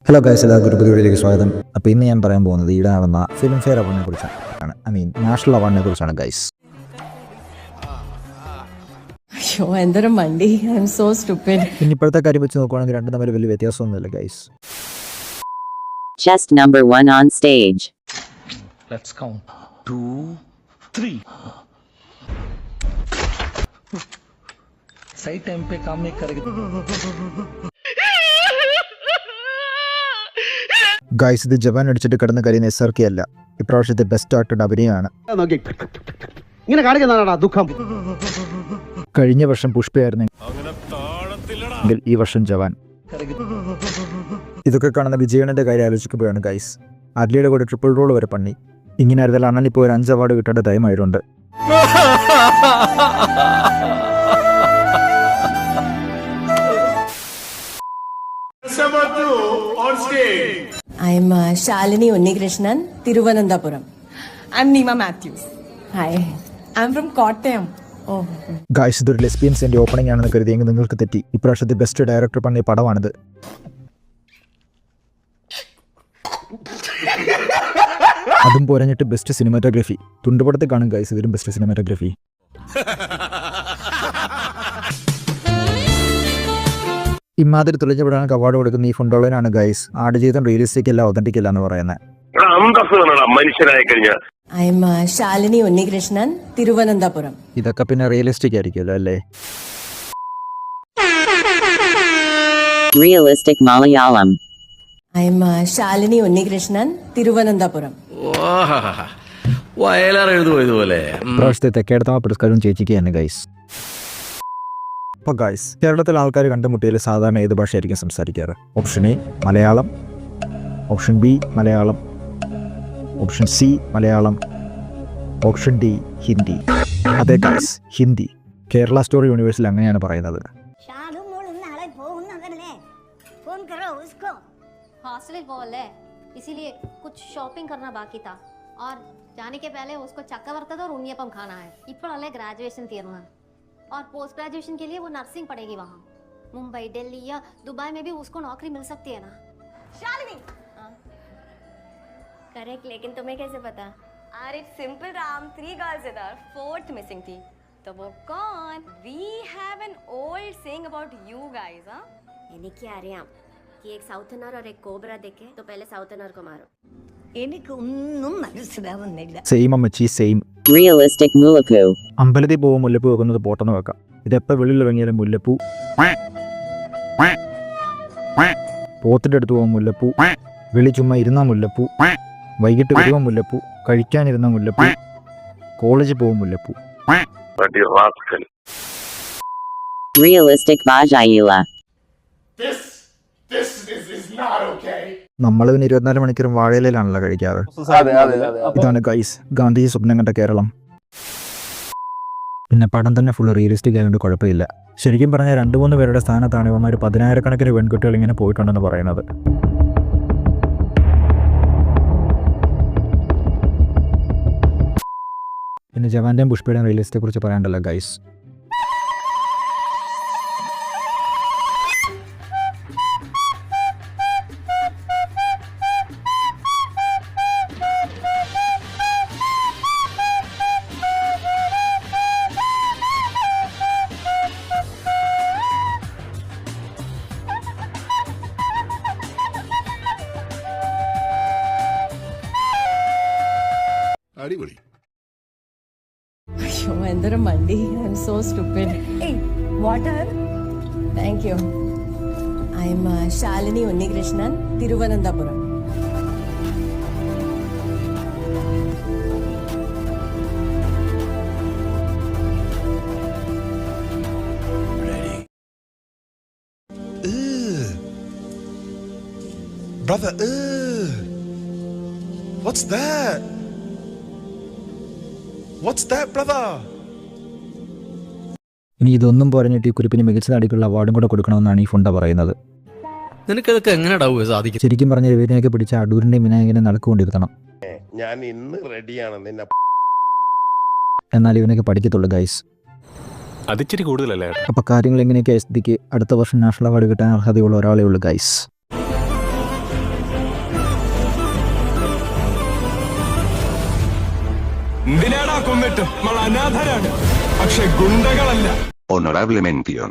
Hello guys, എല്ലാവർക്കും ഒരു പുതിയ വീഡിയോയിലേക്ക് സ്വാഗതം. അപ്പോൾ ഇന്ന് ഞാൻ പറയാൻ പോകുന്നത് ഈടാവുന്ന ഫിലിം ഫെയർ അവാർഡിനെ കുറിച്ചാണ്. നാഷണൽ അവാർഡിനെ കുറിച്ചാണ് ഗൈസ്. അയ്യോ എന്തൊരു മണ്ടി, ഐ ആം സോ സ്റ്റുപ്പിഡ്. പിന്നെ ഇപ്പോഴത്തെ കാര്യം വെച്ച് നോക്കുവാണെങ്കിൽ രണ്ടും തമ്മിൽ വലിയ വ്യത്യാസമൊന്നുമില്ല guys. Chest number 1 on stage. Let's count. 2, 3. सही टाइम पे काम नहीं करेगा. ഗൈസ്, ഇത് ജവാൻ അടിച്ചിട്ട് കിടന്ന് കരിയുന്ന SRK അല്ല, ഇപ്രാവശ്യത്തെ ബെസ്റ്റ് ആർട്ടഡ് അഭിനയമാണ്. ഇങ്ങനെ കാണിക്കുന്നതാണോ ദുഃഖം? കഴിഞ്ഞ വർഷം പുഷ്പയായിരുന്നെങ്കിൽ ഈ വർഷം ജവാൻ. ഇതൊക്കെ കാണുന്ന വിജയണന്റെ കാര്യം ആലോചിക്കുമ്പോഴാണ് ഗൈസ് അഡ്ലിയുടെ കൂടെ ട്രിപ്പിൾ റോൾ വരെ പണി. ഇങ്ങനെ ആയിരുന്നാൽ അണ്ണൻ ഇപ്പോൾ ഒരു 5 അവാർഡ് കിട്ടേണ്ട ടൈം ആയിട്ടുണ്ട്. I am Shalini Unnikrishnan, Thiruvananthapuram. I am Neema Matthews. Hi. I am from Kottayam. Oh. Guys, ഇതൊരു ലെസ്ബിയൻസിന്റെ ഓപ്പണിംഗ് ആണെന്ന് കരുതിയെങ്കിൽ നിങ്ങൾക്ക് തെറ്റി. ഇപ്രാവശ്യത്തെ ബെസ്റ്റ് ഡയറക്ടർ പണിയ പടമാണിത്. അതും പോരഞ്ഞിട്ട് ബെസ്റ്റ് സിനിമാറ്റോഗ്രഫി. തുണ്ടുപടത്തിൽ കാണും ഗൈസ് ഇതിലും ബെസ്റ്റ് സിനിമാറ്റോഗ്രഫി. ഇമാതിരി തുളഞ്ഞപ്പെടാൻ അവാർഡ് കൊടുക്കുന്ന ഈ ഫുണ്ടോളനാണ് ഗൈസ് ആടുജീവിതം റിയലിസ്റ്റിക് അല്ല, ഒതന്റിക് അല്ല എന്ന് പറയുന്നത്. I am Shalini Unnikrishnan, Thiruvananthapuram. ഇതൊക്കെ പിന്നെ റിയലിസ്റ്റിക് ആയിരിക്കുമല്ലോ അല്ലേ? Realistic Malayalam. I am Shalini Unnikrishnan, Thiruvananthapuram. Vayalar എഴുതുമോ ഇതുപോലെ? ഇപ്രാവശ്യത്തെ തെക്കേടത്തമ പുരസ്കാരവും ചേച്ചിക്ക് തന്നെ ഗൈസ്. അപ്പോൾ ഗൈസ്, കേരളത്തിലെ ആൾക്കാർ കണ്ടുമുട്ടിയാൽ സാധാരണ ഏത് ഭാഷയായിരിക്കും സംസാരിക്കാറ്? Option A Malayalam, option B Malayalam, option C Malayalam, option D Hindi. അതെ ഗൈസ്, ഹിന്ദി. കേരള സ്റ്റോറി യൂണിവേഴ്സിൽ അങ്ങനെയാണ് പറയുന്നത്. हॉस्टल बोले इसीलिए कुछ शॉपिंग करना बाकी था और जाने के पहले उसको चक्का वर्ता और उन्नीयपम खाना है. इप्पड़ले ग्रेजुएशन तीरना और पोस्ट ग्रेजुएशन के लिए वो नर्सिंग पड़ेगी वहाँ. मुंबई, दिल्ली या दुबई में भी उसको नौकरी मिल सकती है ना. शालिनी करेक्ट, लेकिन तुम्हें कैसे पता? अरे सिंपल राम, 3 गर्ल्स इधर, 4th मिसिंग थी. तो वो कौन? We have an old saying about you guys, हाँ? यानी क्या അറിയാം कि एक साउथर्नर और एक कोबरा देखे तो पहले साउथर्नर को मारो. എനിക്ക് ഒന്നും മനസ്സിലാവുന്നില്ല. സെയിം അമ്മച്ചി, സെയിം. Realistic Mulaku. അമ്പലത്തിൽ പോകുമ്പോൾ മുല്ലപ്പൂ വെക്കുന്നത് പോട്ടെന്ന് വെക്കാം. ഇതെപ്പോൾ വെളിയിൽ ഇറങ്ങിയാലും മുല്ലപ്പൂ. പോത്തിൻ്റെ അടുത്ത് പോകുമ്പോൾ മുല്ലപ്പൂ, വെളി ചുമ്മാ ഇരുന്ന മുല്ലപ്പൂ, വൈകിട്ട് വരുമ്പോൾ മുല്ലപ്പൂ, കഴിക്കാനിരുന്ന മുല്ലപ്പൂ, കോളേജിൽ പോകും മുല്ലപ്പൂ. Realistic Vajayila. നമ്മൾ പിന്നെ 24 മണിക്കൂറും വാഴയിലാണല്ലോ കഴിക്കാറ്. ഇതാണ് ഗൈസ് ഗാന്ധിജി സ്വപ്നം കണ്ട കേരളം. പിന്നെ പടം തന്നെ ഫുൾ റിയലിസ്റ്റിക് ആയതുകൊണ്ട് കുഴപ്പമില്ല. ശരിക്കും പറഞ്ഞാൽ 2-3 പേരുടെ സ്ഥാനത്താണ് ഇവന്മാർ 10,000-കണക്കിന് പെൺകുട്ടികൾ ഇങ്ങനെ പോയിട്ടുണ്ടെന്ന് പറയുന്നത്. പിന്നെ ജവാന്റെയും പുഷ്പയുടെയും റിയലിസ്റ്റിനെ കുറിച്ച് പറയാണ്ടല്ലോ ഗൈസ്. അടിപൊളി. അയ്യോ എന്തൊരു മണ്ടി, I am so stupid. Water. Thank you. I am Shalini Unnikrishnan, Thiruvananthapuram. Brother, what's that? What's that, brother? ഇനി ഇതൊന്നും പറഞ്ഞിട്ട് ഈ കുറിപ്പിന് മികച്ച നടിക്കുള്ള അവാർഡും കൂടെ കൊടുക്കണമെന്നാണ് ഈ ഫുണ്ട പറയുന്നത്. നിനക്കതൊക്കെ എങ്ങനെയാ സാധിക്കും? ശരിക്കും പറഞ്ഞ രവീനെയൊക്കെ പിടിച്ച അടൂരിന്റെ വിനായകനെ നടക്കൊണ്ടിരുത്തണം. ഞാൻ ഇന്ന് റെഡിയാണ് നിന്നെ. എന്നാൽ ഇവനൊക്കെ പഠിക്കത്തുള്ളൂ ഗൈസ്. അതിച്ചിരി കൂടുതലല്ലേ? അപ്പോൾ കാര്യങ്ങൾ എങ്ങനെയൊക്കെ സ്ഥിതിക്ക് അടുത്ത വർഷം നാഷണൽ അവാർഡ് കിട്ടാൻ അർഹതയുള്ള ഒരാളേ ഉള്ളൂ ഗൈസ്. എന്തിനാടാ കൊന്നിട്ട് നമ്മൾ അനാഥരാണ് പക്ഷെ ഗുണ്ടകളല്ല. Honorable mención.